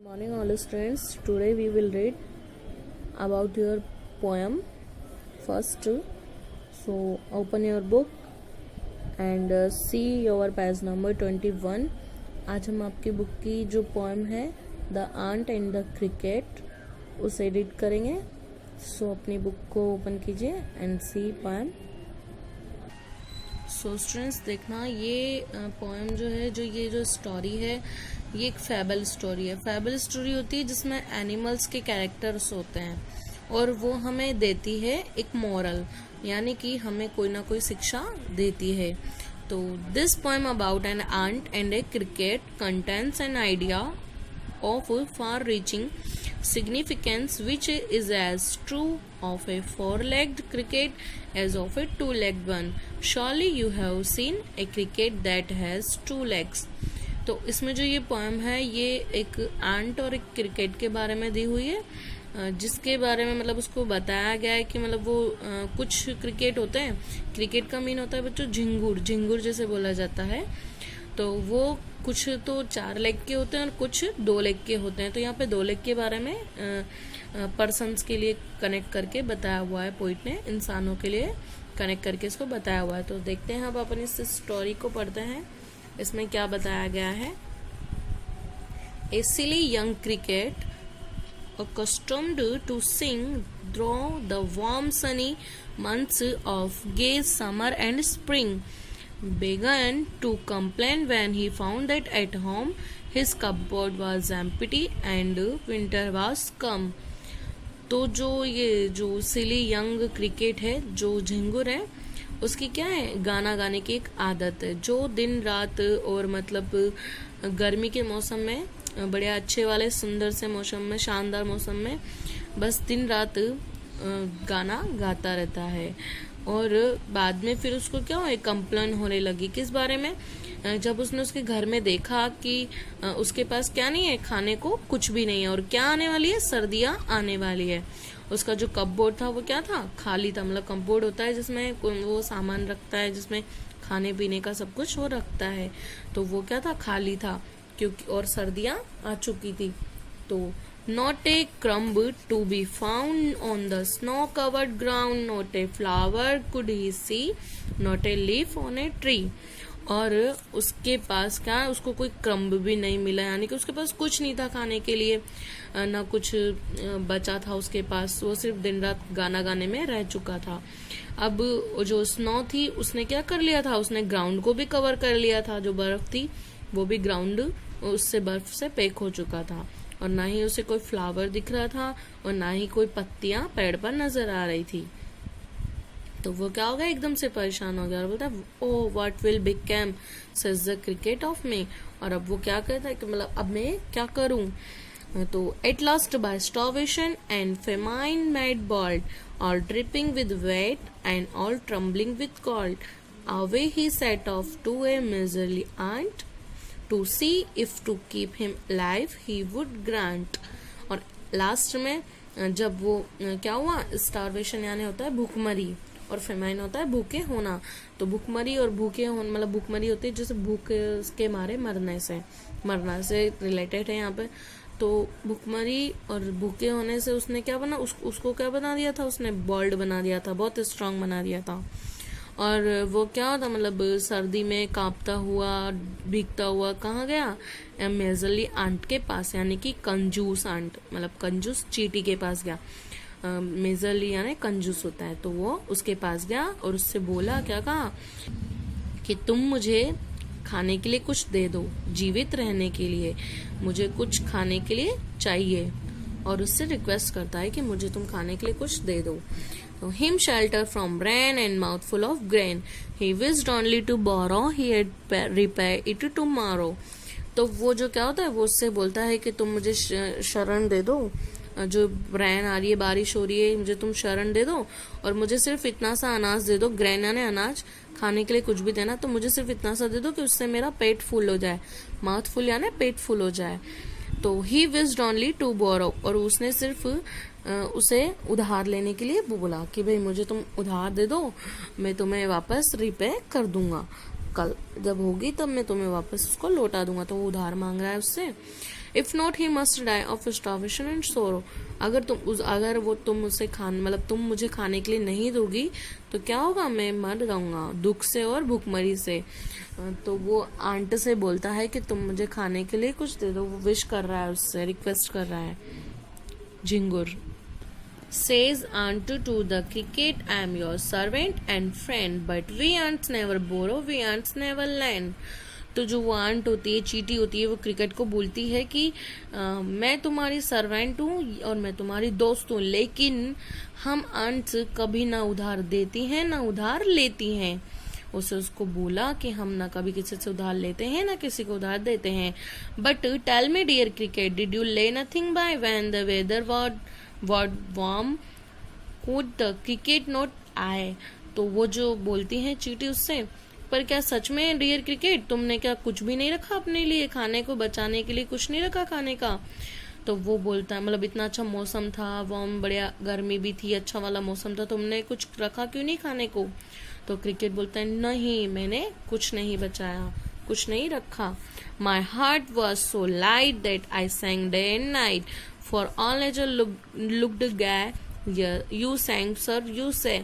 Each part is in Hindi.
Morning, all students. Today we will read about your poem first. So open your book and see your page number 21. आज हम आपकी बुक की जो पोएम है the ant and the cricket उसे रीड करेंगे. सो अपनी बुक को ओपन कीजिए and see poem. So students देखना, ये पोएम जो है, ये जो स्टोरी है, ये एक फैबल स्टोरी है. फैबल स्टोरी होती है जिसमें एनिमल्स के कैरेक्टर्स होते हैं और वो हमें देती है एक मॉरल, यानी कि हमें कोई ना कोई शिक्षा देती है. तो this poem about an ant and a cricket contains an idea of far-reaching significance which is as true of a four-legged cricket as of a two-legged one. Surely you have seen a cricket that has two legs. तो इसमें जो ये पोएम है ये एक आंट और एक क्रिकेट के बारे में दी हुई है, जिसके बारे में मतलब उसको बताया गया है कि मतलब वो कुछ क्रिकेट होते हैं. क्रिकेट का मीन होता है बच्चों झिंगुर, झिंगुर जैसे बोला जाता है. तो वो कुछ तो 4 लेग के होते हैं और कुछ 2 लेग के होते हैं. तो यहाँ पे 2 लेग के बारे में पर्सन्स के लिए कनेक्ट करके बताया हुआ है पोइट ने, इंसानों के लिए कनेक्ट करके इसको बताया हुआ है. तो देखते हैं, अब अपन इस स्टोरी को पढ़ते हैं, इसमें क्या बताया गया है. A silly young cricket accustomed to sing through the warm sunny months of gay summer and spring began to complain when he found that at home his cupboard was empty and winter was come. तो जो सिली यंग क्रिकेट है, जो झिंगुर है, उसकी क्या है, गाना गाने की एक आदत है, जो दिन रात और मतलब गर्मी के मौसम में, बड़े अच्छे वाले सुंदर से मौसम में, शानदार मौसम में बस दिन रात गाना गाता रहता है. और बाद में फिर उसको क्या हुआ, कंप्लेन होने लगी. किस बारे में? जब उसने उसके घर में देखा कि उसके पास क्या नहीं है, खाने को कुछ भी नहीं है. और क्या आने वाली है, सर्दियाँ आने वाली है. उसका जो कपबोर्ड था वो क्या था, खाली था. मतलब कपबोर्ड होता है जिसमें वो सामान रखता है, जिसमें खाने पीने का सब कुछ वो रखता है. तो वो क्या था, खाली था, क्योंकि और सर्दियाँ आ चुकी थी. तो Not a crumb to be found on the snow-covered ground, not a flower could he see, not a leaf on a tree. और उसके पास क्या, उसको कोई क्रम्ब भी नहीं मिला, यानी कि उसके पास कुछ नहीं था खाने के लिए, ना कुछ बचा था उसके पास. वो सिर्फ दिन रात गाना गाने में रह चुका था. अब जो स्नो थी उसने क्या कर लिया था, उसने ग्राउंड को भी कवर कर लिया था. जो बर्फ थी वो भी ग्राउंड उससे बर्फ से पैक हो चुका था. और ना ही उसे कोई फ्लावर दिख रहा था और ना ही कोई पत्तियां पेड़ पर नजर आ रही थी. तो वो क्या हो गया, एकदम से परेशान हो गया और बोलता है, ओह व्हाट विल बिकम सज द क्रिकेट ऑफ मी. और अब वो क्या कहता है कि मतलब अब मैं क्या करूं. तो at last by starvation and famine made bold, all dripping with wet and all trembling with cold, away he set off to a miserly ant to see if to keep him alive he would grant. और लास्ट में जब वो क्या हुआ, स्टारवेशन यानी होता है भूखमरी और फेमाइन होता है भूखे होना. तो भूखमरी और भूखे होना मतलब भूखमरी होती है जैसे भूख के मारे मरना से रिलेटेड है यहाँ पे. तो भूखमरी और भूखे होने से उसने क्या बना, उसको क्या बना दिया था, उसने बॉल्ड बना दिया था, बहुत स्ट्रांग बना दिया था. और वो क्या होता, मतलब सर्दी में कांपता हुआ, भीगता हुआ कहाँ गया, मेजरली आंट के पास, यानी कि कंजूस आंट, मतलब कंजूस चींटी के पास गया. मेजरली यानी कंजूस होता है. तो वो उसके पास गया और उससे बोला, क्या कहा कि तुम मुझे खाने के लिए कुछ दे दो, जीवित रहने के लिए मुझे कुछ खाने के लिए चाहिए. और उससे रिक्वेस्ट करता है कि मुझे तुम खाने के लिए कुछ दे दो. Him shelter from rain and mouthful of grain. He wished only to borrow. He had repay it tomorrow. तो वो जो क्या होता है, वो उससे बोलता है कि तुम मुझे शरण दे दो, जो रैन आ रही है, बारिश हो रही है, मुझे तुम शरण दे दो और मुझे सिर्फ इतना सा अनाज दे दो. ग्रेन यानी अनाज, खाने के लिए कुछ भी देना, तो मुझे सिर्फ इतना सा दे दो कि उससे मेरा पेट फुल हो जाए. माउथ फुल यानी पेट फुल हो जाए. तो ही विज्ड ओनली टू बोरो, और उसने सिर्फ उसे उधार लेने के लिए बोला कि भाई मुझे तुम उधार दे दो, मैं तुम्हें वापस रिपे कर दूंगा, कल जब होगी तब मैं तुम्हें वापस उसको लौटा दूंगा. तो वो उधार मांग रहा है उससे. If not he must die of starvation and sorrow. अगर तुम उसे मतलब तुम मुझे खाने के लिए नहीं दोगी तो क्या होगा, मैं मर जाऊंगा दुख से और भूखमरी से। तो वो आंट से बोलता है कि तुम मुझे खाने के लिए कुछ दे दो, वो विश कर रहा है, उससे रिक्वेस्ट कर रहा है। झिंगुर says aunt to the cricket, I am your servant and friend, but we ants never borrow, we ants never lend। तो जो वो आंट होती है, चींटी होती है, वो क्रिकेट को बोलती है कि मैं तुम्हारी सर्वेंट हूँ और मैं तुम्हारी दोस्त हूँ, लेकिन हम आंट्स कभी ना उधार देती हैं ना उधार लेती हैं। उसको बोला कि हम ना कभी किसी से उधार लेते हैं ना किसी को उधार देते हैं। But tell me dear cricket, did you lay nothing by when the weather what warm, could the cricket not I. तो वो जो बोलती है चींटी उससे, पर क्या सच में डियर क्रिकेट तुमने क्या कुछ भी नहीं रखा अपने लिए, खाने को बचाने के लिए कुछ नहीं रखा खाने का। तो वो बोलता है, मतलब इतना अच्छा मौसम था, वार्म, बढ़िया गर्मी भी थी, अच्छा वाला मौसम था, तुमने कुछ रखा क्यों नहीं खाने को। तो क्रिकेट बोलता है, नहीं मैंने कुछ नहीं बचाया, कुछ नहीं रखा। My heart was so light that I sang day and night, for all nature looked guy you sang sir you से।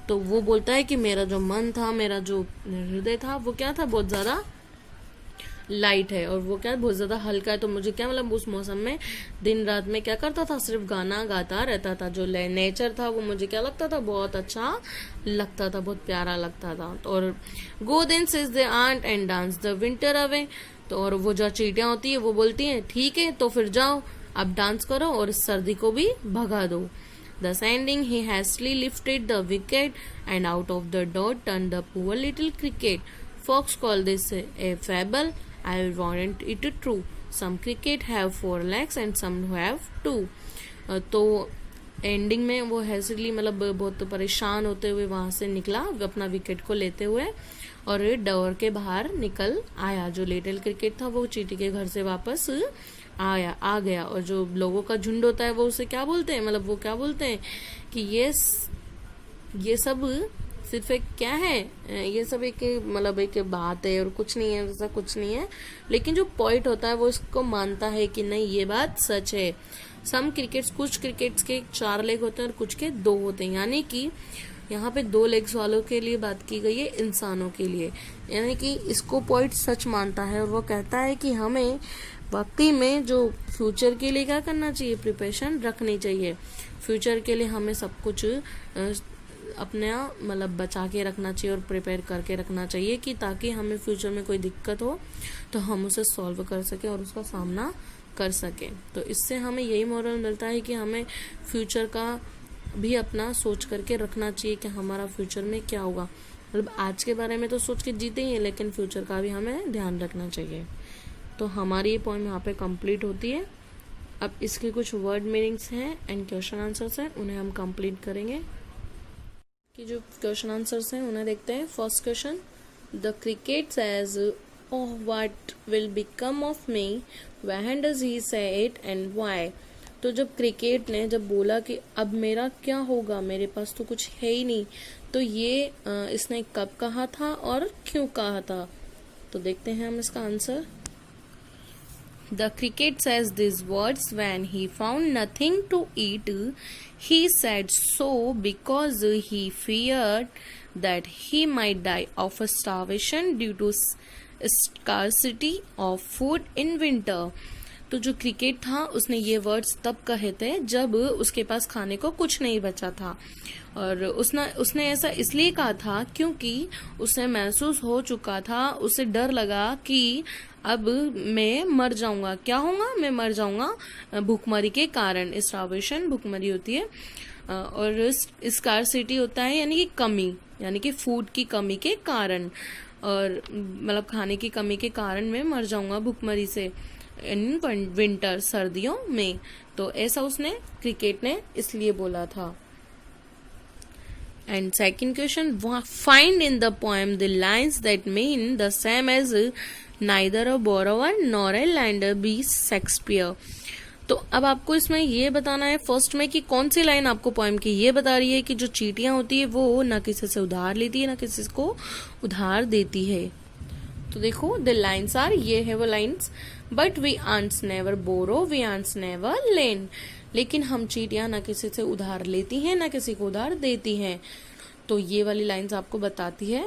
तो वो बोलता है कि मेरा जो मन था, मेरा जो हृदय था, वो क्या था, बहुत ज्यादा लाइट है, और वो क्या बहुत ज्यादा हल्का है। तो मुझे क्या मतलब उस मौसम में दिन रात में क्या करता था, सिर्फ गाना गाता रहता था। जो नेचर था वो मुझे क्या लगता था, बहुत अच्छा लगता था, बहुत प्यारा लगता था। और go then says the ant and dance the winter away. तो और वो जो चींटियां होती है वो बोलती हैं, ठीक है तो फिर जाओ अब डांस करो और इस सर्दी को भी भगा दो। Thus ending, he hastily lifted the wicket and out of the door turned the poor little cricket. Fox called this a fable. I warrant it true. Some cricket have 4 legs and some have 2. तो एंडिंग में वो हैसिडली मतलब बहुत परेशान होते हुए वहां से निकला अपना विकेट को लेते हुए, और डोर के बाहर निकल आया। जो लिटिल क्रिकेट था वो चींटी के घर से वापस आ गया। और जो लोगों का झुंड होता है वो उसे क्या बोलते हैं, मतलब वो क्या बोलते हैं कि ये सब सिर्फ एक क्या है, ये सब एक मतलब एक बात है और कुछ नहीं है, ऐसा कुछ नहीं है। लेकिन जो पॉइंट होता है वो इसको मानता है कि नहीं ये बात सच है। कुछ क्रिकेट्स के 4 लेग होते हैं और कुछ के 2 होते हैं, यानी कि यहाँ पे 2 लेग्स वालों के लिए बात की गई है, इंसानों के लिए। यानी कि इसको पॉइंट सच मानता है और वो कहता है कि हमें वाकई में जो फ्यूचर के लिए क्या करना चाहिए, प्रिपरेशन रखनी चाहिए। फ्यूचर के लिए हमें सब कुछ अपना मतलब बचा के रखना चाहिए और प्रिपेयर करके रखना चाहिए, कि ताकि हमें फ्यूचर में कोई दिक्कत हो तो हम उसे सॉल्व कर सके और उसका सामना कर सके। तो इससे हमें यही मोरल मिलता है कि हमें फ्यूचर का भी अपना सोच करके रखना चाहिए कि हमारा फ्यूचर में क्या होगा। मतलब आज के बारे में तो सोच के जीते ही हैं, लेकिन फ्यूचर का भी हमें ध्यान रखना चाहिए। तो हमारी ये पोएम यहाँ पे कंप्लीट होती है। अब इसके कुछ वर्ड मीनिंग्स हैं एंड क्वेश्चन आंसर्स हैं, उन्हें हम कंप्लीट करेंगे। कि जो क्वेश्चन आंसर्स हैं उन्हें देखते हैं। First question, the cricket says oh what will become of me, when does he से इट एंड व्हाई। तो जब क्रिकेट ने जब बोला कि अब मेरा क्या होगा, मेरे पास तो कुछ है ही नहीं, तो ये इसने कब कहा था और क्यों कहा था। तो देखते हैं हम इसका answer. The cricket says these words when he found nothing to eat. He said so because he feared that he might die of starvation due to scarcity of food in winter. तो जो क्रिकेट था उसने ये वर्ड्स तब कहे थे जब उसके पास खाने को कुछ नहीं बचा था, और उसने ऐसा इसलिए कहा था क्योंकि उसे महसूस हो चुका था, उसे डर लगा कि अब मैं मर जाऊंगा। क्या होगा, मैं मर जाऊंगा भूखमरी के कारण। स्टार्वेशन भूखमरी होती है और स्कार्सिटी होता है यानी कि कमी, यानी कि फूड की कमी के कारण, और मतलब खाने की कमी के कारण मैं मर जाऊंगा भूखमरी से इन विंटर, सर्दियों में। तो ऐसा उसने क्रिकेट ने इसलिए बोला था। And second question, find in the poem the lines that mean the same as neither a borrower nor a lender be Shakespeare. तो अब आपको इसमें ये बताना है फर्स्ट में कि कौन सी लाइन आपको पोएम की ये बता रही है कि जो चींटियां होती है वो न किसी से उधार लेती है न किसी को उधार देती है। तो देखो द लाइन्स आर, ये है वो lines, but we ants never borrow, we ants never lend. लेकिन हम चींटियां ना किसी से उधार लेती हैं ना किसी को उधार देती हैं। तो ये वाली लाइंस आपको बताती है।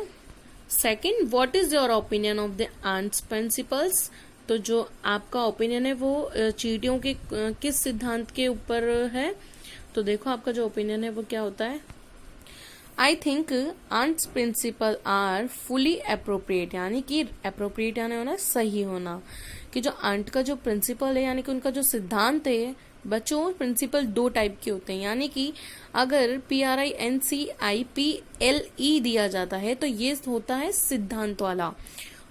Second, what is your opinion of the ant's principles. तो जो आपका ओपिनियन है वो चींटियों के किस सिद्धांत के ऊपर है। तो देखो आपका जो ओपिनियन है वो क्या होता है। I think ant's principle are fully appropriate, यानी कि अप्रोप्रिएट यानी होना सही होना, कि जो आंट का जो प्रिंसिपल है यानी कि उनका जो सिद्धांत है, बच्चों प्रिंसिपल दो टाइप के होते हैं, यानी कि अगर PRINCIPLE दिया जाता है तो ये होता है सिद्धांत वाला,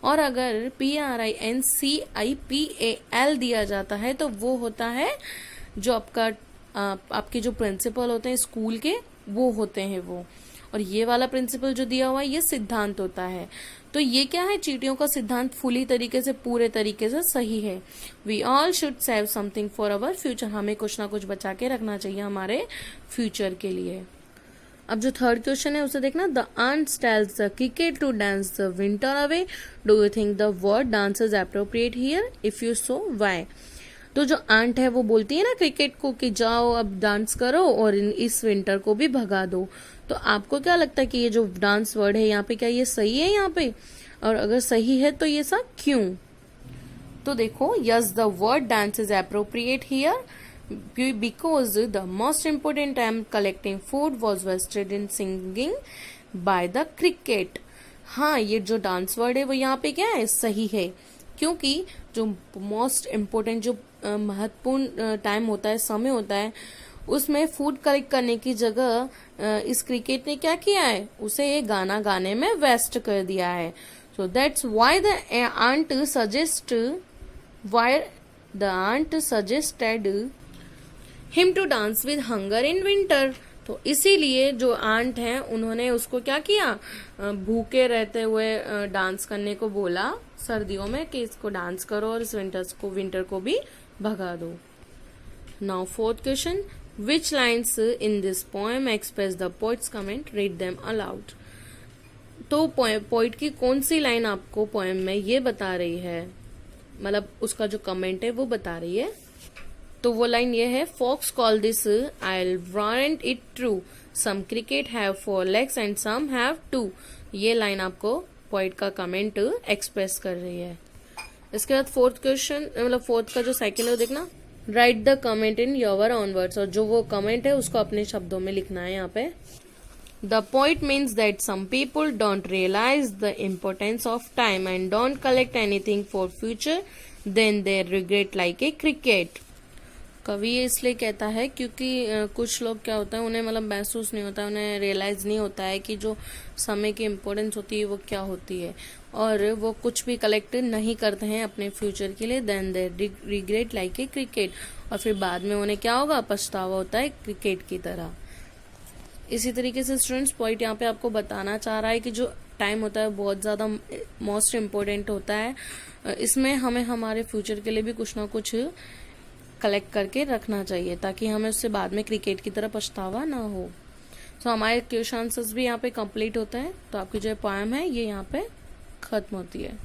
और अगर PRINCIPAL दिया जाता है तो वो होता है जो आपके जो प्रिंसिपल होते हैं स्कूल के, वो होते हैं वो। और ये वाला प्रिंसिपल जो दिया हुआ है ये सिद्धांत होता है। तो ये क्या है, चींटियों का सिद्धांत फुली तरीके से पूरे तरीके से सही है। We all should save something for our future, हमें कुछ ना कुछ बचा के रखना चाहिए हमारे फ्यूचर के लिए। अब जो थर्ड क्वेश्चन है उसे देखना। The ant tells the cricket to dance the winter away, do you think the word dance is appropriate here, if you so why. तो जो आंट है वो बोलती है ना क्रिकेट को कि जाओ अब डांस करो और इस विंटर को भी भगा दो। तो आपको क्या लगता है कि ये जो डांस वर्ड है यहाँ पे क्या ये सही है यहाँ पे, और अगर सही है तो ये सब क्यों। तो देखो, yes the word dance is appropriate here because the most important time collecting food was wasted in singing by the cricket. हाँ, ये जो डांस वर्ड है वो यहाँ पे क्या है, सही है, क्योंकि जो मोस्ट इम्पोर्टेंट जो महत्वपूर्ण टाइम होता है, समय होता है, उसमें फूड कलेक्ट करने की जगह इस क्रिकेट ने क्या किया है, उसे ये गाना गाने में वेस्ट कर दिया है। So that's why the ant suggested him to dance with hunger in winter. तो इसीलिए जो आंट हैं उन्होंने उसको क्या किया, भूखे रहते हुए डांस करने को बोला सर्दियों में, कि इसको डांस करो और इस विंटर को भी भगा दो। Now fourth question, which lines in this poem express the poets comment, read them allowed. तो पोइट की कौन सी लाइन आपको पोएम में ये बता रही है, मतलब उसका जो कमेंट है वो बता रही है। तो वो लाइन ये है, folks call this I warrant it true, some cricket have 4 legs and some have 2। ये लाइन आपको पोइट का कमेंट एक्सप्रेस कर रही है। इसके बाद फोर्थ क्वेश्चन, मतलब फोर्थ का जो सेकंड है वो देखना, right the comment in your own words, और जो वो कमेंट है उसको अपने शब्दों में लिखना है यहाँ पे। The poet means that some people don't realize the importance of time and don't collect anything for future, then they regret like a cricket. कवि ये इसलिए कहता है क्योंकि कुछ लोग क्या होता है, उन्हें मतलब महसूस नहीं होता, उन्हें रियलाइज नहीं होता है कि जो समय की इम्पोर्टेंस होती है वो क्या होती है, और वो कुछ भी कलेक्ट नहीं करते हैं अपने फ्यूचर के लिए, then they regret like a cricket, और फिर बाद में उन्हें क्या होगा, पछतावा होता है क्रिकेट की तरह। इसी तरीके से स्टूडेंट्स, पॉइंट यहाँ पे आपको बताना चाह रहा है कि जो टाइम होता है बहुत ज़्यादा मोस्ट इम्पोर्टेंट होता है, इसमें हमें हमारे फ्यूचर के लिए भी कुछ ना कुछ कलेक्ट करके रखना चाहिए, ताकि हमें उससे बाद में क्रिकेट की तरह पछतावा ना हो। तो हमारे क्वेश्चन आंसर्स भी यहाँ पे कंप्लीट होते हैं। तो आपकी जो पोएम है ये यहाँ पे खत्म होती है।